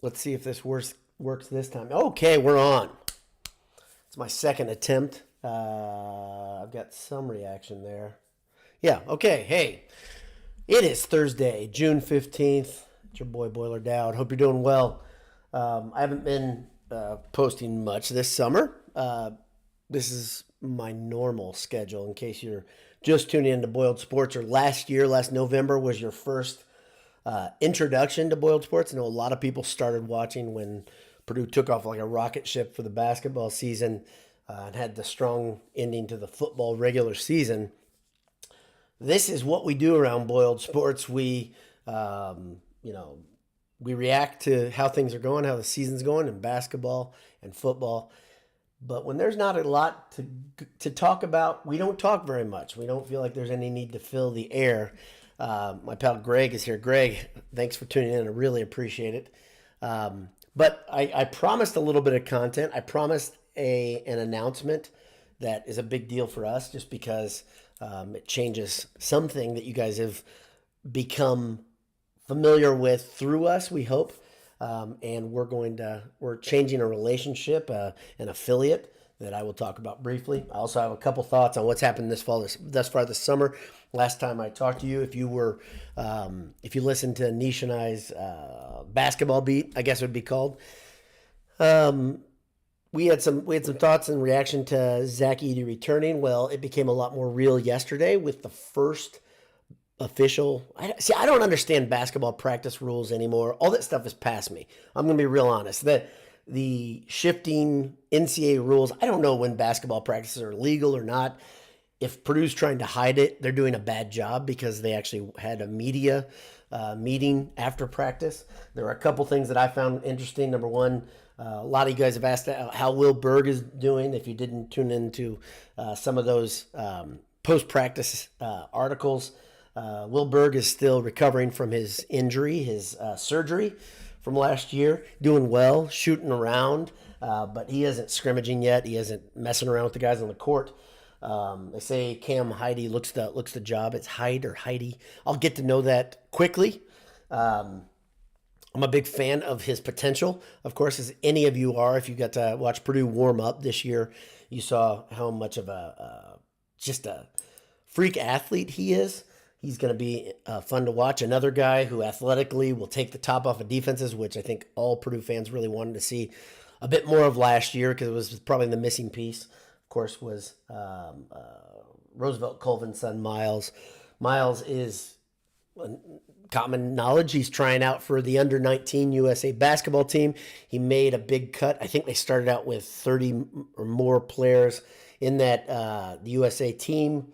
Let's see if this works this time. Okay, we're on. It's my second attempt. I've got some reaction there. Yeah, okay. Hey, it is Thursday, June 15th. It's your boy Boiler Dowd. Hope you're doing well. I haven't been posting much this summer. This is my normal schedule in case you're just tuning into Boiled Sports, or last November was your first introduction to Boiled Sports. I know a lot of people started watching when Purdue took off like a rocket ship for the basketball season and had the strong ending to the football regular season. This is what we do around Boiled Sports. We react to how things are going, how the season's going in basketball and football. But when there's not a lot to talk about, we don't talk very much. We don't feel like there's any need to fill the air. My pal Greg is here. Greg, thanks for tuning in. I really appreciate it. But I promised a little bit of content. I promised an announcement that is a big deal for us, just because it changes something that you guys have become familiar with through us, we hope. And we're changing a relationship, an affiliate that I will talk about briefly. I also have a couple thoughts on what's happened thus far this summer. Last time I talked to you, if you listened to Nish and I's basketball beat, I guess it would be called, we had some thoughts in reaction to Zach Edey returning. Well, it became a lot more real yesterday with the first official. I don't understand basketball practice rules anymore. All that stuff is past me. I'm going to be real honest. The shifting NCAA rules, I don't know when basketball practices are legal or not. If Purdue's trying to hide it, they're doing a bad job, because they actually had a media meeting after practice. There are a couple things that I found interesting. Number one, a lot of you guys have asked how Will Berg is doing. If you didn't tune into some of those post-practice articles, Will Berg is still recovering from his injury, his surgery from last year. Doing well, shooting around, but he isn't scrimmaging yet. He isn't messing around with the guys on the court. They say Cam Heidi looks the job. It's Hyde or Heidi. I'll get to know that quickly. I'm a big fan of his potential, of course, as any of you are. If you got to watch Purdue warm up this year, you saw how much of just a freak athlete he is. He's going to be fun to watch. Another guy who athletically will take the top off of defenses, which I think all Purdue fans really wanted to see a bit more of last year, because it was probably the missing piece. Of course, was Roosevelt Colvin's son, Miles. Miles is common knowledge. He's trying out for the under-19 USA basketball team. He made a big cut. I think they started out with 30 or more players in that the USA team.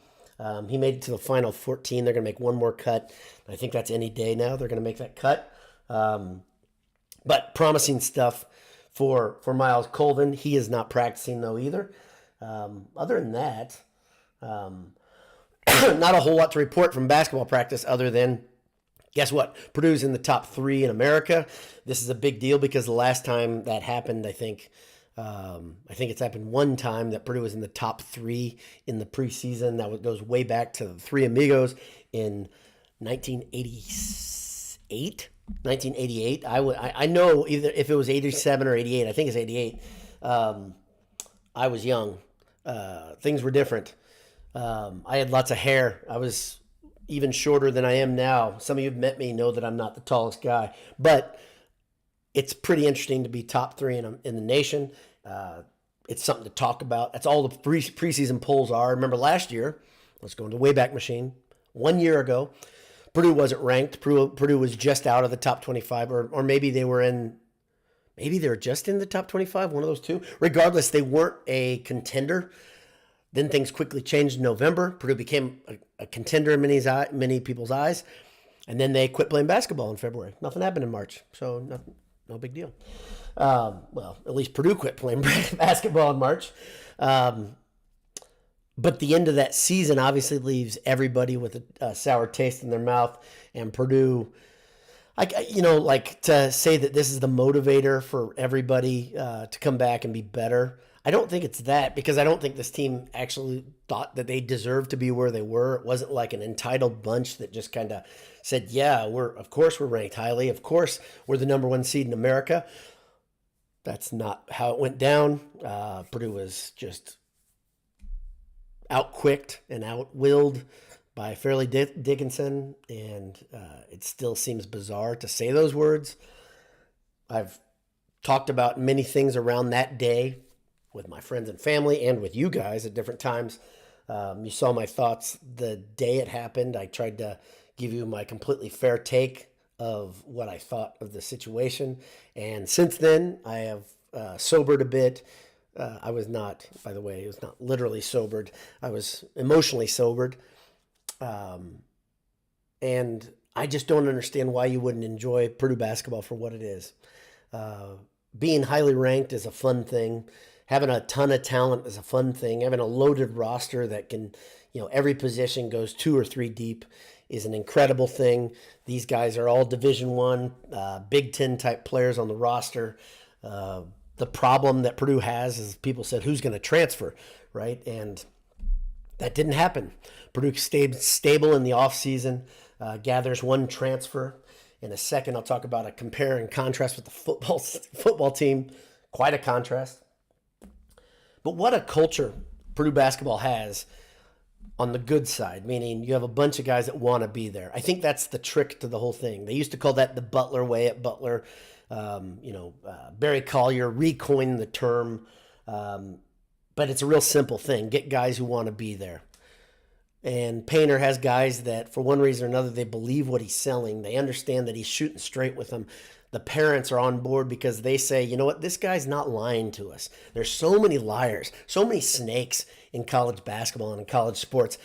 He made it to the final 14. They're going to make one more cut. I think that's any day now. They're going to make that cut. But promising stuff for Miles Colvin. He is not practicing, though, either. Other than that, not a whole lot to report from basketball practice, other than, guess what? Purdue's in the top 3 in America. This is a big deal, because the last time that happened, I think it's happened one time that Purdue was in the top 3 in the preseason. That goes way back to the Three Amigos in 1988. 1988. I know either if it was 87 or 88. I think it's 88. I was young. Things were different. I had lots of hair. I was even shorter than I am now. Some of you have met me, know that I'm not the tallest guy, but it's pretty interesting to be top 3 in the nation. It's something to talk about. That's all the preseason polls are. Remember last year, let's go into the Wayback Machine. 1 year ago, Purdue wasn't ranked. Purdue was just out of the top 25, or maybe they were just in the top 25, one of those two. Regardless, they weren't a contender. Then things quickly changed in November. Purdue became a contender in many people's eyes. And then they quit playing basketball in February. Nothing happened in March, so no big deal. Well, at least Purdue quit playing basketball in March. But the end of that season obviously leaves everybody with a sour taste in their mouth. And Purdue, to say that this is the motivator for everybody to come back and be better, I don't think it's that, because I don't think this team actually thought that they deserved to be where they were. It wasn't like an entitled bunch that just kind of said, "Yeah, of course we're ranked highly. Of course we're the number one seed in America." That's not how it went down. Purdue was just outquicked and outwilled by Fairleigh Dickinson, and it still seems bizarre to say those words. I've talked about many things around that day with my friends and family and with you guys at different times. You saw my thoughts the day it happened. I tried to give you my completely fair take of what I thought of the situation. And since then, I have sobered a bit. I was not, by the way, it was not literally sobered. I was emotionally sobered. And I just don't understand why you wouldn't enjoy Purdue basketball for what it is. Being highly ranked is a fun thing. Having a ton of talent is a fun thing. Having a loaded roster that can, every position goes 2 or 3 deep is an incredible thing. These guys are all Division I, Big Ten type players on the roster. The problem that Purdue has is people said, who's going to transfer, right? And that didn't happen. Purdue stayed stable in the offseason, gathers 1 transfer. In a second, I'll talk about a compare and contrast with the football team. Quite a contrast. But what a culture Purdue basketball has on the good side, meaning you have a bunch of guys that want to be there. I think that's the trick to the whole thing. They used to call that the Butler way at Butler. Barry Collier recoined the term, but it's a real simple thing. Get guys who want to be there. And Painter has guys that, for one reason or another, they believe what he's selling. They understand that he's shooting straight with them. The parents are on board because they say, you know what, this guy's not lying to us. There's so many liars, so many snakes in college basketball and in college sports.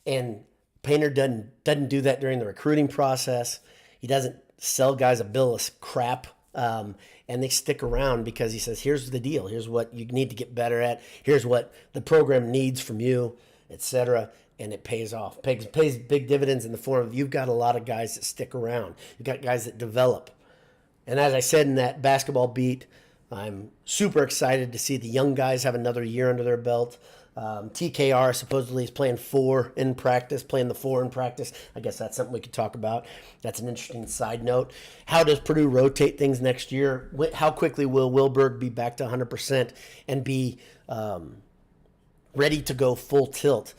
And Painter doesn't do that during the recruiting process. He doesn't sell guys a bill of crap. And they stick around because he says, here's the deal. Here's what you need to get better at. Here's what the program needs from you, etc. And it pays off. Pays big dividends in the form of you've got a lot of guys that stick around. You've got guys that develop. And as I said in that basketball beat, I'm super excited to see the young guys have another year under their belt. TKR supposedly is playing the 4 in practice. I guess that's something we could talk about. That's an interesting side note. How does Purdue rotate things next year? How quickly will Wilberg be back to 100% and be ready to go full tilt?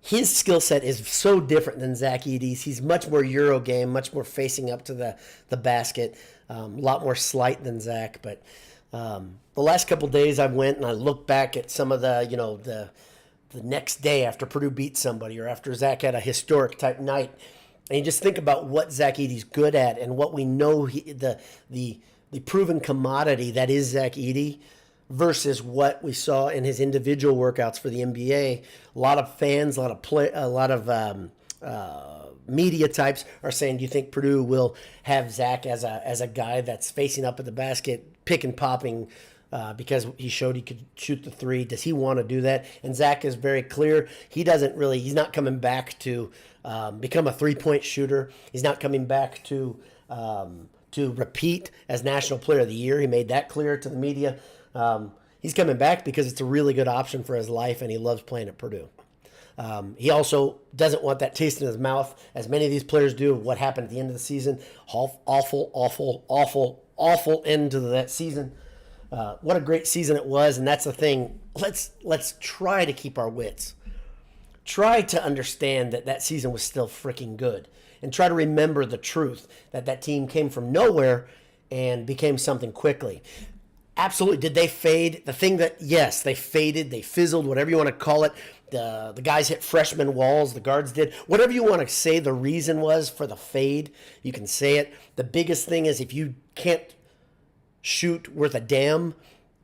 His skill set is so different than Zach Edey's. He's much more Euro game, much more facing up to the basket, a lot more slight than Zach. But the last couple of days I went and I looked back at some of the next day after Purdue beat somebody or after Zach had a historic type night. And you just think about what Zach Edey's good at and what we know the proven commodity that is Zach Edey versus what we saw in his individual workouts for the NBA. A lot of fans, a lot of media types are saying, do you think Purdue will have Zach as a guy that's facing up at the basket, pick and popping because he showed he could shoot the 3? Does he want to do that? And Zach is very clear. He's not coming back to become a 3-point shooter. He's not coming back to repeat as National Player of the Year. He made that clear to the media. He's coming back because it's a really good option for his life, and he loves playing at Purdue. He also doesn't want that taste in his mouth, as many of these players do, of what happened at the end of the season. Awful end to that season. What a great season it was, and that's the thing. Let's try to keep our wits. Try to understand that season was still freaking good, and try to remember the truth that team came from nowhere and became something quickly. Absolutely. Did they fade? The thing that, yes, they faded, they fizzled, whatever you want to call it. The guys hit freshman walls, the guards did. Whatever you want to say the reason was for the fade, you can say it. The biggest thing is if you can't shoot worth a damn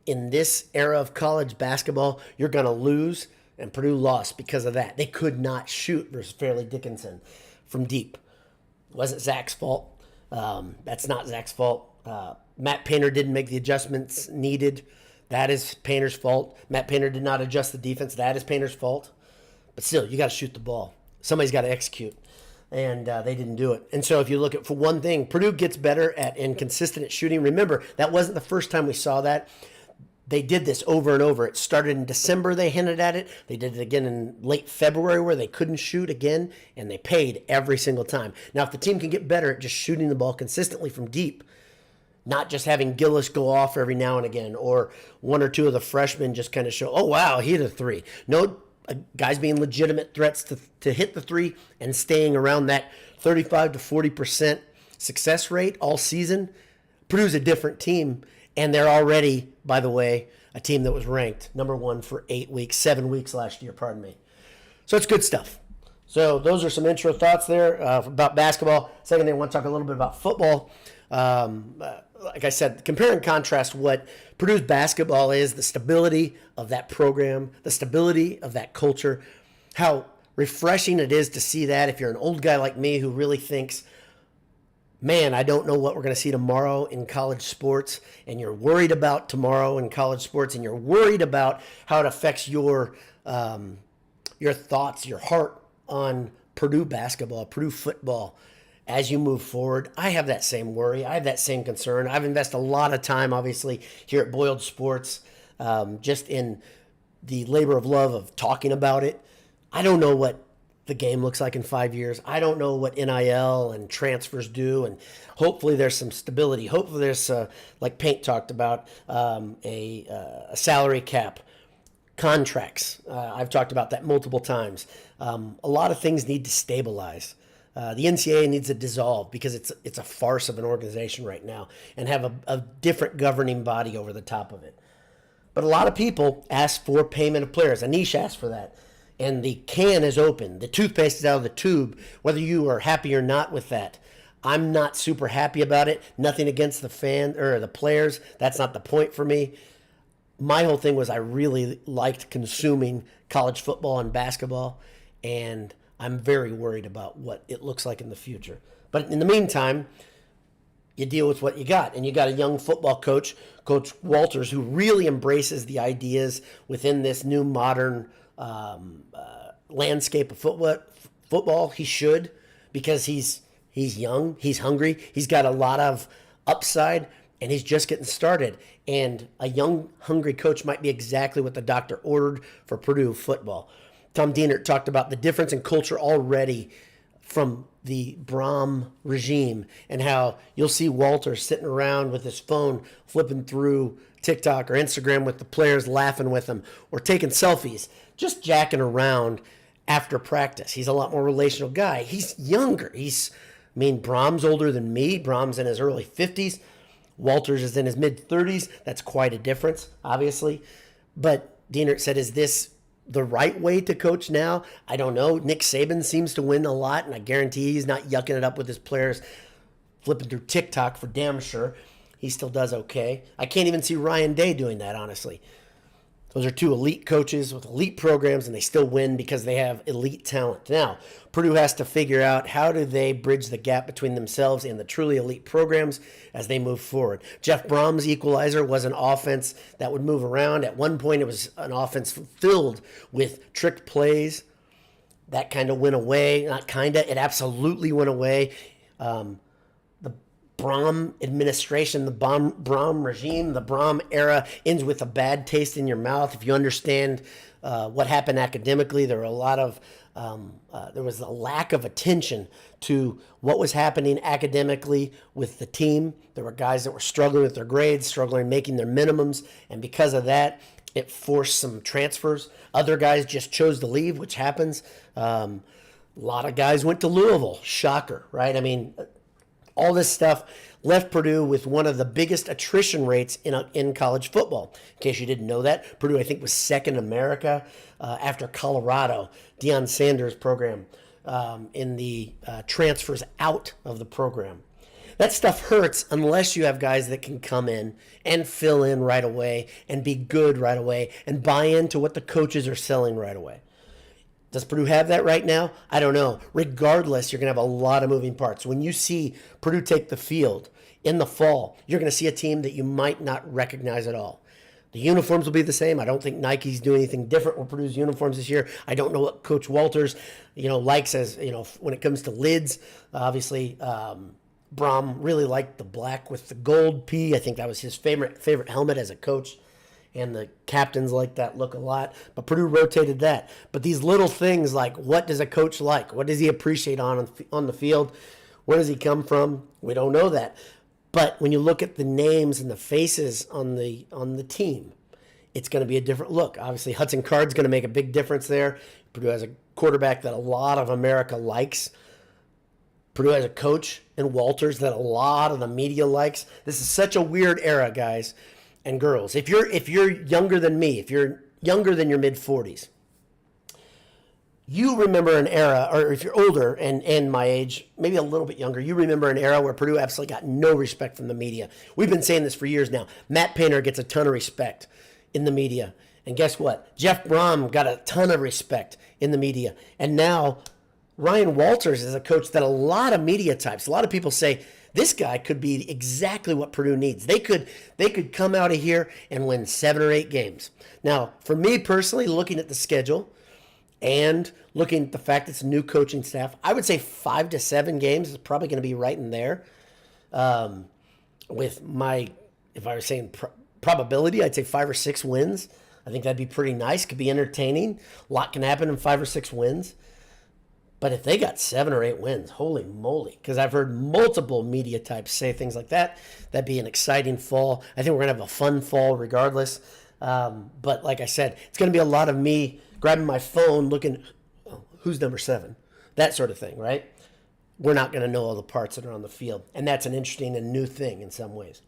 in this era of college basketball, you're going to lose, and Purdue lost because of that. They could not shoot versus Fairleigh Dickinson from deep. It wasn't Zach's fault. That's not Zach's fault. Matt Painter didn't make the adjustments needed. That is Painter's fault. Matt Painter did not adjust the defense. That is Painter's fault. But still, you got to shoot the ball. Somebody's got to execute. And they didn't do it. And so if you look at, for one thing, Purdue gets better at and consistent at shooting. Remember, that wasn't the first time we saw that. they did this over and over. It started in December, they hinted at it. They did it again in late February where they couldn't shoot again, and they paid every single time. Now, if the team can get better at just shooting the ball consistently from deep, not just having Gillis go off every now and again, or one or two of the freshmen just kind of show, oh, wow, he hit a three. No, guys being legitimate threats to hit the three and staying around that 35 to 40% success rate all season. Purdue's a different team, and they're already, by the way, a team that was ranked number 1 for 7 weeks last year, pardon me. So it's good stuff. So those are some intro thoughts there about basketball. Second thing, I want to talk a little bit about football. Like I said, compare and contrast what Purdue's basketball is, the stability of that program, the stability of that culture, how refreshing it is to see that if you're an old guy like me who really thinks, man, I don't know what we're going to see tomorrow in college sports, and you're worried about tomorrow in college sports, and you're worried about how it affects your thoughts, your heart on Purdue basketball, Purdue football as you move forward. I have that same worry. I have that same concern. I've invested a lot of time, obviously, here at Boiled Sports, just in the labor of love of talking about it. I don't know what the game looks like in 5 years. I don't know what NIL and transfers do, and hopefully there's some stability. Hopefully there's, like Paint talked about, a salary cap, contracts. I've talked about that multiple times. A lot of things need to stabilize. The NCAA needs to dissolve because it's a farce of an organization right now, and have a different governing body over the top of it. But a lot of people ask for payment of players. Anish asked for that. And the can is open. The toothpaste is out of the tube, whether you are happy or not with that. I'm not super happy about it. Nothing against the fan or the players. That's not the point for me. My whole thing was I really liked consuming college football and basketball, and I'm very worried about what it looks like in the future. But in the meantime, you deal with what you got. And you got a young football coach, Coach Walters, who really embraces the ideas within this new modern landscape of football. He should, because he's young, he's hungry, he's got a lot of upside, and he's just getting started. And a young, hungry coach might be exactly what the doctor ordered for Purdue football. Tom Dienert talked about the difference in culture already from the Brom regime, and how you'll see Walter sitting around with his phone flipping through TikTok or Instagram with the players, laughing with them or taking selfies, just jacking around after practice. He's a lot more relational guy. He's younger. Brom's older than me. Brom's in his early 50s. Walters is in his mid-30s. That's quite a difference, obviously. But Dienert said, is this the right way to coach now? I don't know. Nick Saban seems to win a lot, and I guarantee he's not yucking it up with his players flipping through TikTok for damn sure. He still does okay. I can't even see Ryan Day doing that, honestly. Those are two elite coaches with elite programs, and they still win because they have elite talent. Now, Purdue has to figure out how do they bridge the gap between themselves and the truly elite programs as they move forward. Jeff Brom's equalizer was an offense that would move around. At one point, it was an offense filled with trick plays. That kind of went away. Not kind of. It absolutely went away. Brom administration, the Brom regime, the Brom era ends with a bad taste in your mouth. If you understand what happened academically, there was a lack of attention to what was happening academically with the team. There were guys that were struggling with their grades, struggling making their minimums, and because of that, it forced some transfers. Other guys just chose to leave, which happens. A lot of guys went to Louisville. Shocker, right? All this stuff left Purdue with one of the biggest attrition rates in college football. In case you didn't know that, Purdue, I think, was second in America after Colorado, Deion Sanders' program, in the transfers out of the program. That stuff hurts unless you have guys that can come in and fill in right away and be good right away and buy into what the coaches are selling right away. Does Purdue have that right now? I don't know. Regardless, you're going to have a lot of moving parts. When you see Purdue take the field in the fall, you're going to see a team that you might not recognize at all. The uniforms will be the same. I don't think Nike's doing anything different with Purdue's uniforms this year. I don't know what Coach Walters, likes as, when it comes to lids. Obviously, Brom really liked the black with the gold P. I think that was his favorite helmet as a coach. and the captains like that look a lot. But Purdue rotated that. But these little things like, what does a coach like? What does he appreciate on the field? Where does he come from? We don't know that. But when you look at the names and the faces on the team, it's going to be a different look. Obviously, Hudson Card's going to make a big difference there. Purdue has a quarterback that a lot of America likes. Purdue has a coach in Walters that a lot of the media likes. This is such a weird era, guys and girls. If you're younger than me, if you're younger than your mid-40s, you remember an era, or if you're older and my age, maybe a little bit younger, you remember an era where Purdue absolutely got no respect from the media. We've been saying this for years now. Matt Painter gets a ton of respect in the media. And guess what? Jeff Brom got a ton of respect in the media. And now Ryan Walters is a coach that a lot of media types, a lot of people say, this guy could be exactly what Purdue needs. They could come out of here and win 7 or 8 games. Now, for me personally, looking at the schedule and looking at the fact it's a new coaching staff, I would say 5 to 7 games is probably going to be right in there. With my, if I was saying probability, I'd say 5 or 6 wins. I think that'd be pretty nice. Could be entertaining. A lot can happen in 5 or 6 wins. But if they got 7 or 8 wins, holy moly, because I've heard multiple media types say things like that. That'd be an exciting fall. I think we're going to have a fun fall regardless. But like I said, it's going to be a lot of me grabbing my phone, looking, oh, who's number 7? That sort of thing, right? We're not going to know all the parts that are on the field. And that's an interesting and new thing in some ways.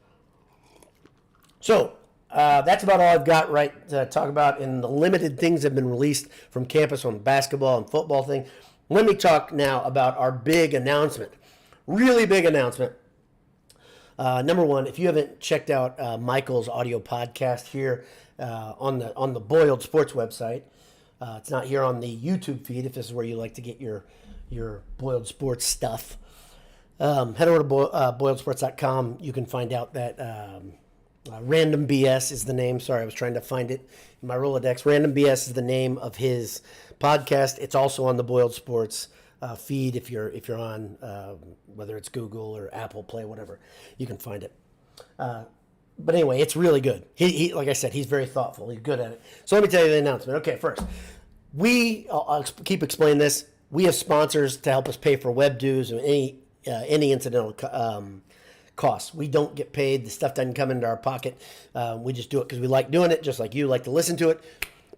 So that's about all I've got right to talk about in the limited things that have been released from campus on the basketball and football thing. Let me talk now about our big announcement. Really big announcement. Number one, if you haven't checked out Michael's audio podcast here on the Boiled Sports website, it's not here on the YouTube feed if this is where you like to get your Boiled Sports stuff. Head over to boiledsports.com. You can find out that Random BS is the name. Sorry, I was trying to find it in my Rolodex. Random BS is the name of his podcast. It's also on the Boiled Sports feed if you're on whether it's Google or Apple Play, whatever. You can find it. But anyway, it's really good. He like I said, he's very thoughtful. He's good at it. So let me tell you the announcement. Okay, first, I'll keep explaining this. We have sponsors to help us pay for web dues and any incidental costs. We don't get paid. The stuff doesn't come into our pocket. We just do it because we like doing it, just like you like to listen to it.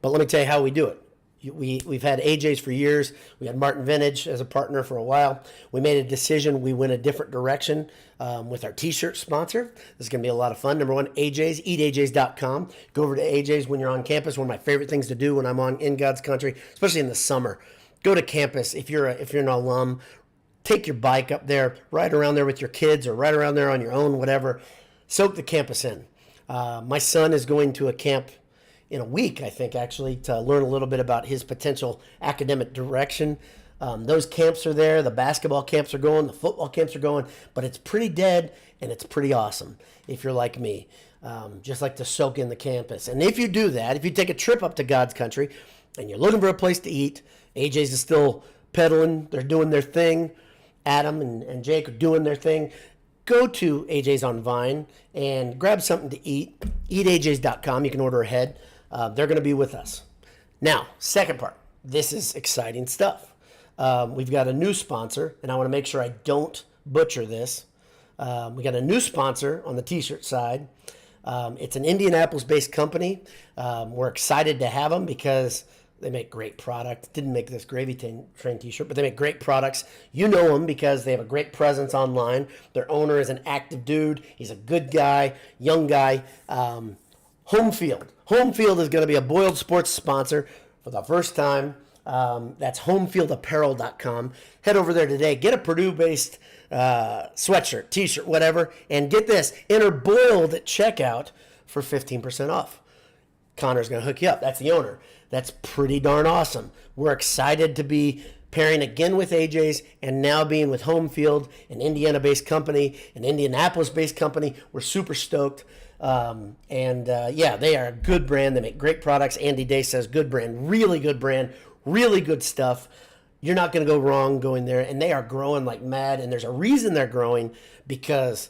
But let me tell you how we do it. We've had AJ's for years. We had Martin Vintage as a partner for a while. We made a decision. We went a different direction with our T-shirt sponsor. This is going to be a lot of fun. Number one, AJ's, eataj's.com. Go over to AJ's when you're on campus. One of my favorite things to do when I'm in God's country, especially in the summer. Go to campus if you're an alum. Take your bike up there, ride around there with your kids or ride around there on your own, whatever. Soak the campus in. My son is going to a camp in a week, I think, actually, to learn a little bit about his potential academic direction. Those camps are there. The basketball camps are going. The football camps are going. But it's pretty dead, and it's pretty awesome if you're like me. Just like to soak in the campus. And if you do that, if you take a trip up to God's country and you're looking for a place to eat, AJ's is still pedaling. They're doing their thing. Adam and Jake are doing their thing. Go to AJ's on Vine and grab something to eat. Eataj's.com. You can order ahead. They're going to be with us. Now, second part. This is exciting stuff. We've got a new sponsor, and I want to make sure I don't butcher this. We got a new sponsor on the T-shirt side. It's an Indianapolis-based company. We're excited to have them because they make great product. Didn't make this Gravy Train T-shirt, but they make great products. You know them because they have a great presence online. Their owner is an active dude. He's a good guy, young guy. Home Field. Home Field is going to be a Boiled Sports sponsor for the first time. That's homefieldapparel.com. Head over there today. Get a Purdue-based sweatshirt, T-shirt, whatever, and get this. Enter Boiled at checkout for 15% off. Connor's going to hook you up. That's the owner. That's pretty darn awesome. We're excited to be pairing again with AJ's and now being with Home Field, an Indiana-based company, an Indianapolis-based company. We're super stoked. Yeah, they are a good brand. They make great products. Andy Day says good brand, really good stuff. You're not going to go wrong going there. And they are growing like mad. And there's a reason they're growing because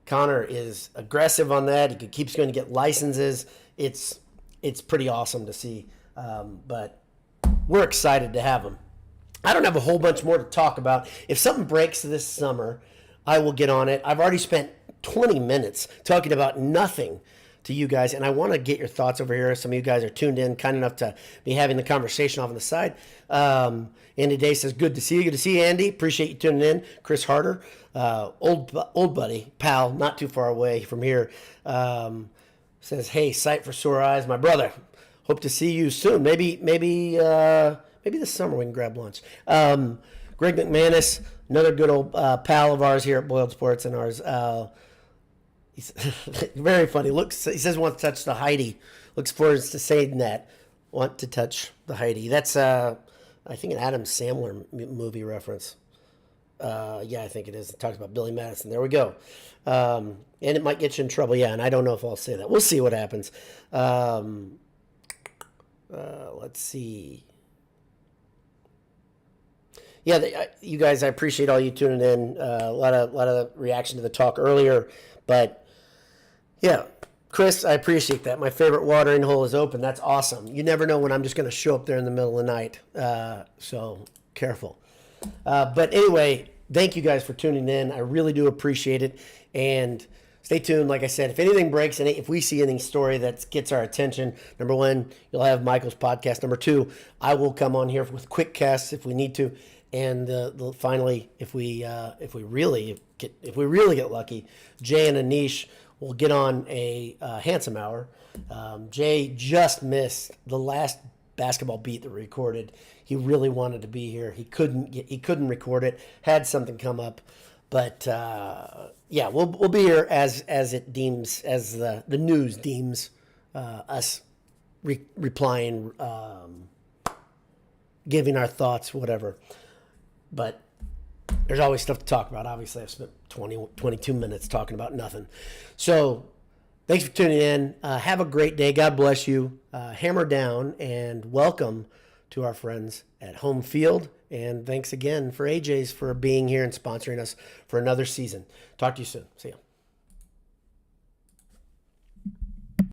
Connor is aggressive on that. He keeps going to get licenses. It's pretty awesome to see. But we're excited to have him. I don't have a whole bunch more to talk about. If something breaks this summer, I will get on it. I've already spent 20 minutes talking about nothing to you guys, and I want to get your thoughts over here. Some of you guys are tuned in, kind enough to be having the conversation off on the side. Andy Day says, good to see you. Good to see you, Andy. Appreciate you tuning in. Chris Harder, old buddy, pal, not too far away from here, says, hey, sight for sore eyes, my brother. Hope to see you soon. Maybe this summer we can grab lunch. Greg McManus, another good old pal of ours here at Boiled Sports and ours. He's very funny. He says he wants to touch the Heidi. Looks forward to saying that. Want to touch the Heidi. That's I think an Adam Sandler movie reference. Yeah, I think it is. It talks about Billy Madison. There we go. And it might get you in trouble. Yeah, and I don't know if I'll say that. We'll see what happens. Let's see. Yeah, you guys, I appreciate all you tuning in. A lot of reaction to the talk earlier, but yeah, Chris, I appreciate that. My favorite watering hole is open. That's awesome. You never know when I'm just going to show up there in the middle of the night, so careful. But anyway, thank you guys for tuning in. I really do appreciate it, and stay tuned. Like I said, if anything breaks, and if we see any story that gets our attention, number one, you'll have Michael's podcast. Number two, I will come on here with quick casts if we need to. And finally, if we really get lucky, Jay and Anish will get on a handsome hour. Jay just missed the last basketball beat that we recorded. He really wanted to be here. He couldn't record it. Had something come up, but yeah, we'll be here as it deems, as the news deems us replying, giving our thoughts, whatever. But there's always stuff to talk about. Obviously, I've spent 22 minutes talking about nothing. So thanks for tuning in. Have a great day. God bless you. Hammer down, and welcome to our friends at Home Field. And thanks again for AJ's for being here and sponsoring us for another season. Talk to you soon. See ya.